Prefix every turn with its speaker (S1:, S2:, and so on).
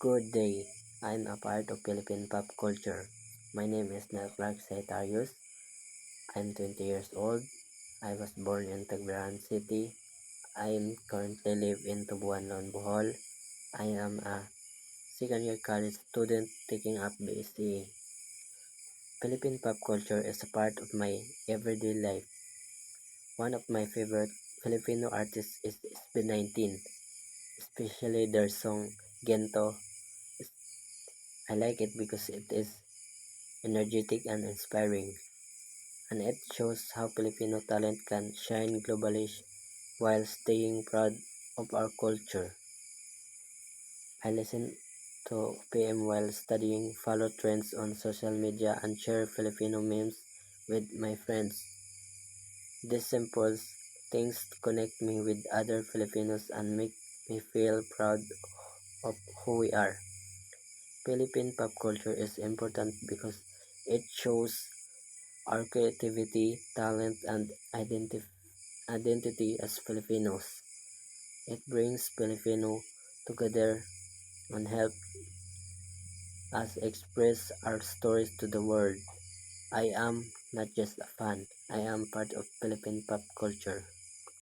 S1: Good day. I'm a part of Philippine pop culture. My name is Nel Clark Saitarius. I'm 20 years old. I was born in Tagbiran City. I currently live in Tubuan, Bohol. I am a second year college student taking up BSc. Philippine pop culture is a part of my everyday life. One of my favorite Filipino artists is SB19, especially their song Gento. I like it because it is energetic and inspiring, and it shows how Filipino talent can shine globally while staying proud of our culture. I listen to PM while studying, follow trends on social media, and share Filipino memes with my friends. These simple things connect me with other Filipinos and make me feel proud of who we are. Philippine pop culture is important because it shows our creativity, talent, and identity as Filipinos. It brings Filipino together and helps us express our stories to the world. I am not just a fan, I am part of Philippine pop culture.